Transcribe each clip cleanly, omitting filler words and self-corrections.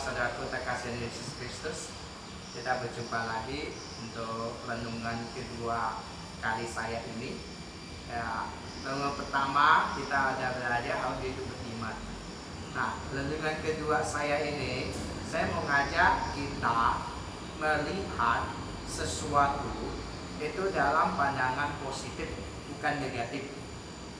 saudaraku terkasih Yesus Kristus, kita berjumpa lagi untuk renungan kedua kali saya ini. Renungan pertama kita ada belajar how hidup beriman. Nah, renungan kedua saya ini, saya mau ngajak kita melihat sesuatu itu dalam pandangan positif, bukan negatif.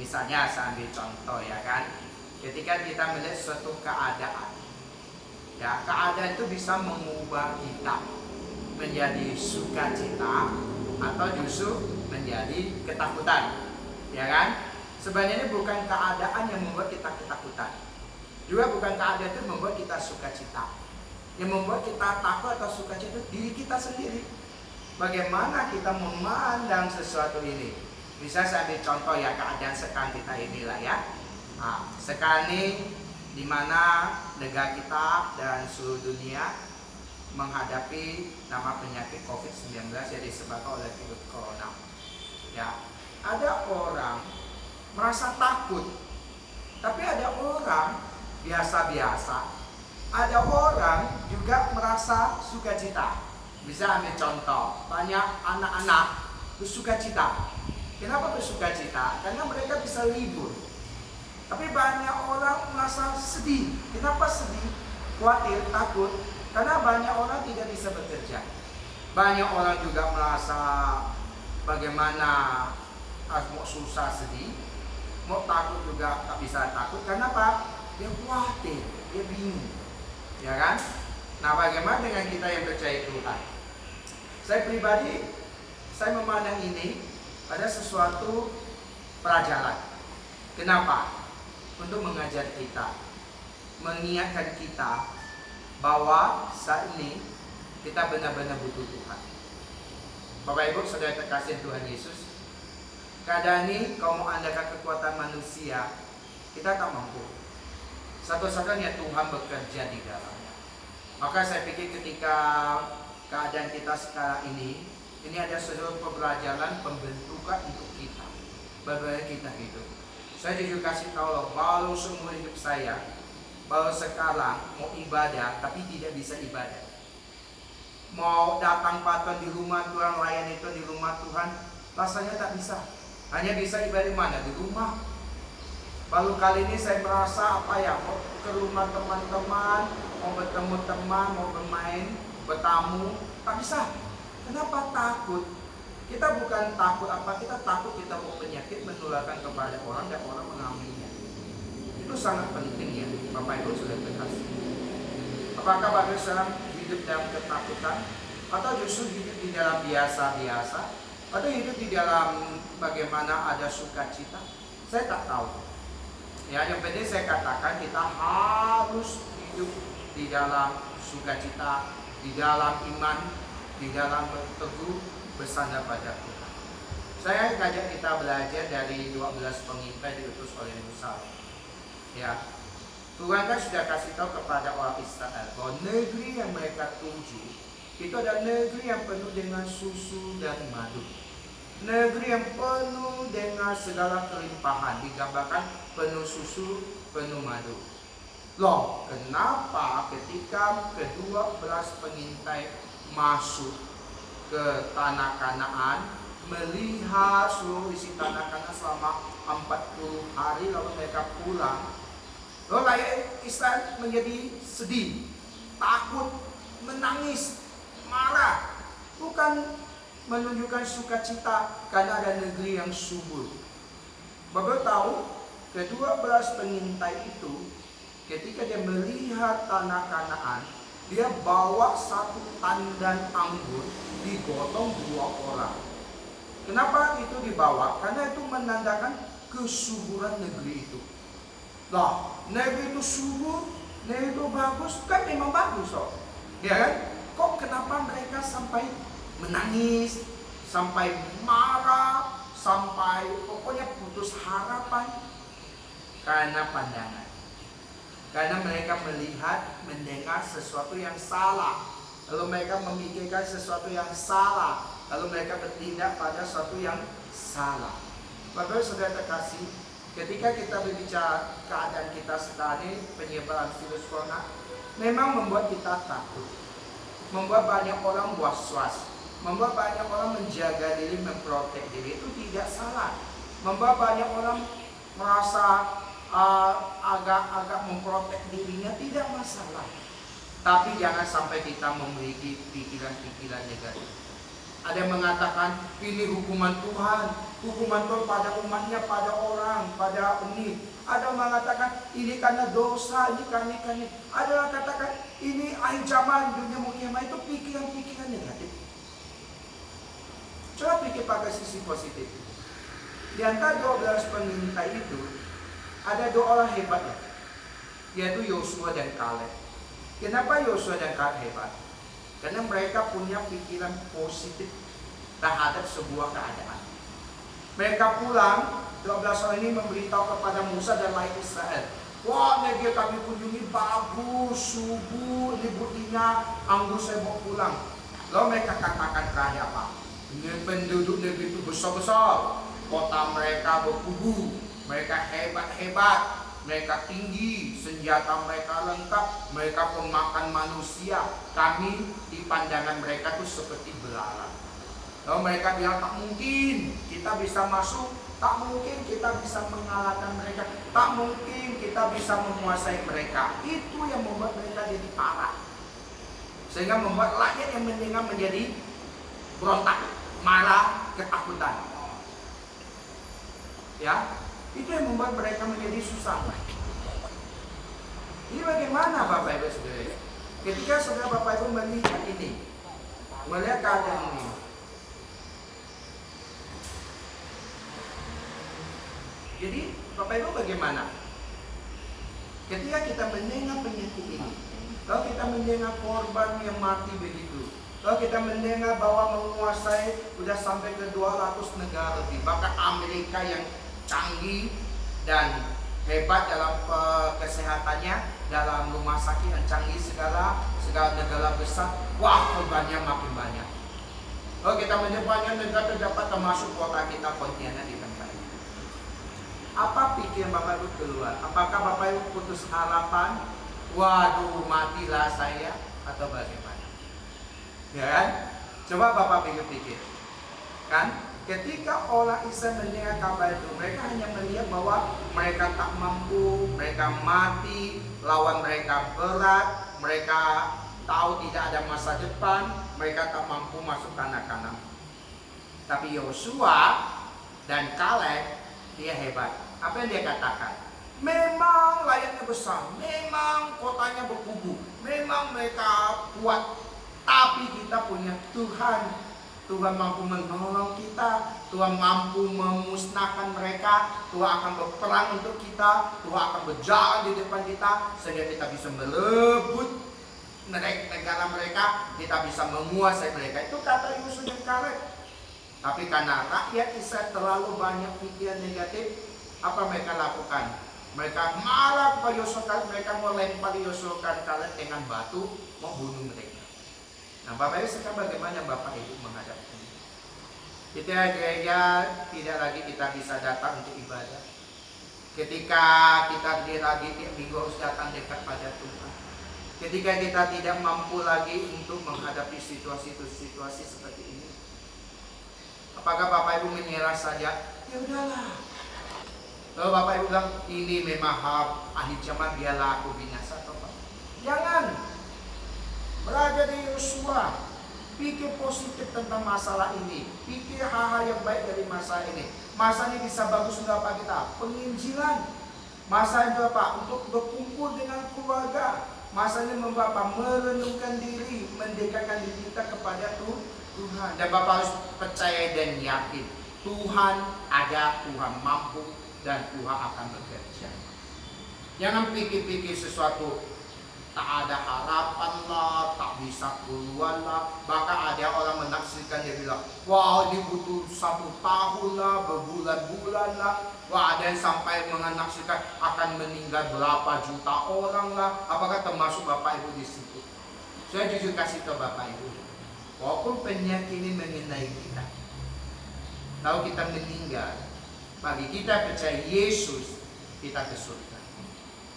Misalnya saya ambil contoh ya kan, ketika kita melihat suatu keadaan, ya keadaan itu bisa mengubah kita menjadi sukacita atau justru menjadi ketakutan, ya kan? Sebenarnya bukan keadaan yang membuat kita ketakutan, juga bukan keadaan itu membuat kita sukacita. Yang membuat kita takut atau sukacita itu diri kita sendiri. Bagaimana kita memandang sesuatu ini? Bisa saya ambil contoh ya keadaan sekarang kita inilah ya. Nah, sekarang ini di mana negara kita dan seluruh dunia menghadapi nama penyakit COVID-19 yang disebabkan oleh virus corona. Ya, ada orang merasa takut, tapi ada orang biasa-biasa. Ada orang juga merasa sukacita. Bisa ambil contoh, banyak anak-anak bersukacita. Kenapa bersukacita? Karena mereka bisa libur. Tapi banyak orang merasa sedih. Kenapa sedih? Khawatir, takut. Karena banyak orang tidak bisa bekerja. Banyak orang juga merasa bagaimana mau susah, sedih. Mau takut juga tak bisa takut. Kenapa? Dia khawatir, dia bingung. Ya kan? Nah, bagaimana dengan kita yang percaya Tuhan? Saya pribadi, saya memandang ini ada sesuatu pelajaran. Kenapa? Untuk mengajar kita, mengingatkan kita bahwa saat ini kita benar-benar butuh Tuhan. Bapak Ibu saudara terkasih Tuhan Yesus, keadaan ini kalau mau andalkan kekuatan manusia, kita tak mampu. Satu-satunya Tuhan bekerja di dalamnya. Maka saya pikir ketika keadaan kita sekarang ini ada sesuatu pembelajaran, pembentukan untuk kita, bagaimana kita hidup. Saya juga kasih tahu loh, baru seumur hidup saya, baru sekarang mau ibadah tapi tidak bisa ibadah. Mau datang patron di rumah Tuhan, layan itu di rumah Tuhan, rasanya tak bisa. Hanya bisa ibadah mana? Di rumah. Baru kali ini saya merasa mau ke rumah teman-teman, mau bertemu teman, mau bermain, bertamu, tak bisa. Kenapa takut? Kita bukan takut kita takut kita mau penyakit menularkan kepada orang dan orang mengambilnya. Itu sangat penting ya, Bapak Ibu sudah terkasih. Apakah Bapak sedang hidup dalam ketakutan, atau justru hidup di dalam biasa-biasa, atau hidup di dalam bagaimana ada sukacita? Saya tak tahu. Ya, yang penting saya katakan kita harus hidup di dalam sukacita, di dalam iman, di dalam berteguh bersandar pada Tuhan. Saya ngajak kita belajar dari 12 pengintai diutus oleh Musa. Ya, Tuhan kan sudah kasih tahu kepada orang Israel bahwa negeri yang mereka tuju itu adalah negeri yang penuh dengan susu dan madu. Negeri yang penuh dengan segala kelimpahan, digambarkan penuh susu, penuh madu. Loh, kenapa ketika ke-12 pengintai masuk ke tanah Kanaan, melihat seluruh isi tanah Kanaan selama 40 hari, lalu mereka pulang, lalu rakyat Israel menjadi sedih, takut, menangis, marah, bukan menunjukkan sukacita karena ada negeri yang subur. Bapak tahu, ke-12 pengintai itu ketika dia melihat tanah Kanaan, dia bawa satu tandan anggur, digotong 2 orang. Kenapa itu dibawa? Karena itu menandakan kesuburan negeri itu. Lah, negeri itu subur, negeri itu bagus, kan memang bagus loh. Ya kan? Kok kenapa mereka sampai menangis, sampai marah, sampai pokoknya putus harapan? Karena pandangan. Karena mereka melihat, mendengar sesuatu yang salah. Lalu mereka memikirkan sesuatu yang salah. Lalu mereka bertindak pada sesuatu yang salah. Bapak saudara terkasih, ketika kita berbicara keadaan kita sekarang ini, penyebaran virus corona, memang membuat kita takut, membuat banyak orang was-was, membuat banyak orang menjaga diri, memprotek diri. Itu tidak salah. Membuat banyak orang merasa agak memprotek dirinya, tidak masalah. Tapi jangan sampai kita memiliki pikiran-pikiran negatif. Ada yang mengatakan ini hukuman Tuhan pada umatnya, pada orang, pada ini. Ada yang mengatakan ini karena dosa, ini karena. Ada yang katakan ini akhir zaman, dunia mau kiamat. Itu pikiran-pikiran negatif. Coba pikir pada sisi positif. Di antara 12 pengintai itu ada 2 orang hebat, yaitu Yosua dan Kaleb. Kenapa Yosua dan Kaleb hebat? Karena mereka punya pikiran positif terhadap sebuah keadaan. Mereka pulang, 12 orang ini memberitahu kepada Musa dan rakyat Israel, wah, negeri kami kunjungi bagus, subur, ini buktinya anggur saya bawa pulang. Lalu mereka katakan terakhir apa? Ini penduduk negeri itu besar-besar, kota mereka berkubu, mereka hebat-hebat, mereka tinggi, senjata mereka lengkap, mereka pemakan manusia. Kami di pandangan mereka itu seperti belalang. Lalu mereka bilang tak mungkin kita bisa masuk, tak mungkin kita bisa mengalahkan mereka, tak mungkin kita bisa menguasai mereka. Itu yang membuat mereka jadi parah, sehingga membuat rakyat yang mendengar menjadi berontak, marah, ketakutan. Ya, itu yang membuat mereka menjadi susah. Ini bagaimana Bapak Ibu Saudara? Ketika saudara Bapak Ibu melihat ini, melihat keadaan ini, jadi Bapak Ibu bagaimana? Ketika kita mendengar penyakit ini, kalau kita mendengar korban yang mati begitu, kalau kita mendengar bahwa menguasai sudah sampai ke 200 negara lebih, bahkan Amerika yang canggih dan hebat dalam kesehatannya, dalam rumah sakit yang canggih, segala negara besar, wah korbannya makin banyak. Kalau kita mendengar banyak negara terdapat, termasuk kota kita Pontianak di tempat ini. Apa pikir Bapak Ibu keluar? Apakah Bapak Ibu putus harapan? Waduh, matilah saya, atau bagaimana? Ya kan? Coba Bapak pikir-pikir. Kan? Ketika orang Israel mendengar kabar itu, mereka hanya melihat bahwa mereka tak mampu, mereka mati, lawan mereka berat, mereka tahu tidak ada masa depan, mereka tak mampu masuk tanah Kanaan. Tapi Yosua dan Kaleb, dia hebat. Apa yang dia katakan? Memang layaknya besar, memang kotanya berkubu, memang mereka kuat, tapi kita punya Tuhan. Tuhan mampu menolong kita, Tuhan mampu memusnahkan mereka, Tuhan akan berperang untuk kita, Tuhan akan berjalan di depan kita, sehingga kita bisa merebut negara mereka, kita bisa menguasai mereka. Itu kata Yosua dan Kaleb. Tapi karena rakyat Israel terlalu banyak pikiran negatif, apa mereka lakukan? Mereka marah kepada Yosua Kaleb, mereka mau lempar Yosua dan Kaleb dengan batu, mau bunuh mereka. Nah, Bapak Ibu sekarang bagaimana Bapak Ibu menghadapi ini? Kita gereja tidak lagi kita bisa datang untuk ibadah. Ketika kita tidak lagi tiap minggu harus datang dekat pada Tuhan. Ketika kita tidak mampu lagi untuk menghadapi situasi seperti ini. Apakah Bapak Ibu menyerah saja? Ya udahlah. Lalu Bapak Ibu bilang, ini memang akhir zaman, biarlah aku binasa atau apa? Jangan. Belajar dari Yosua, pikir positif tentang masalah ini, pikir hal-hal yang baik dari masa ini. Masa ini bisa bagus untuk apa kita? Penginjilan. Masa itu apa? Untuk berkumpul dengan keluarga. Masa ini membuat apa? Merenungkan diri, mendekatkan diri kita kepada Tuhan. Dan Bapak harus percaya dan yakin, Tuhan ada, Tuhan mampu, dan Tuhan akan bekerja. Jangan pikir-pikir sesuatu tak ada harapan lah, tak bisa keluar lah. Bahkan ada orang menaksirkan, dia bilang, wah ini butuh 1 tahun lah, berbulan-bulan lah. Wah, ada yang sampai menaksirkan akan meninggal berapa juta orang lah. Apakah termasuk Bapak Ibu di situ? Saya jujur kasih ke Bapak Ibu, walaupun penyakit ini mengenai kita, lalu kita meninggal, bagi kita percaya Yesus, kita ke surga.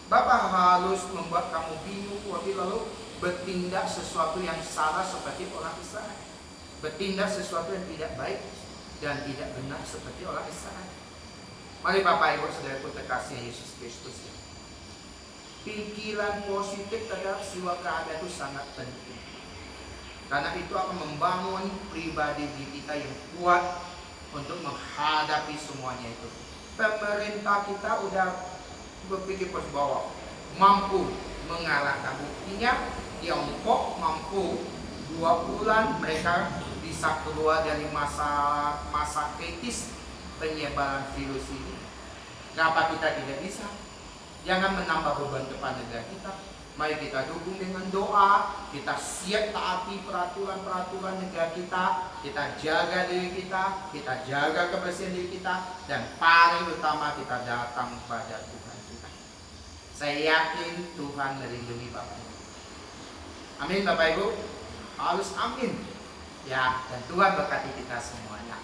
Bapak harus membuat kamu bingung, lalu bertindak sesuatu yang salah seperti orang Israel. Bertindak sesuatu yang tidak baik dan tidak benar seperti orang Israel. Mari Bapak Ibu Saudaraku terkasih Yesus Kristus. Pikiran positif terhadap sebuah keadaan itu sangat penting. Karena itu akan membangun pribadi kita yang kuat untuk menghadapi semuanya itu. Pemerintah kita udah berpikir bahwa mampu mengalahkan. Buktinya Tiongkok mampu 2 bulan mereka bisa keluar dari masa kritis penyebaran virus ini. Kenapa kita tidak bisa? Jangan menambah beban kepada negara kita. Mari kita dukung dengan doa. Kita siap taati peraturan-peraturan negara kita. Kita jaga diri kita. Kita jaga kebersihan diri kita. Dan paling utama kita datang kepada Tuhan kita. Saya yakin Tuhan melindungi Bapak Ibu. Amin Bapak Ibu. Harus amin. Ya, dan Tuhan berkati kita semuanya.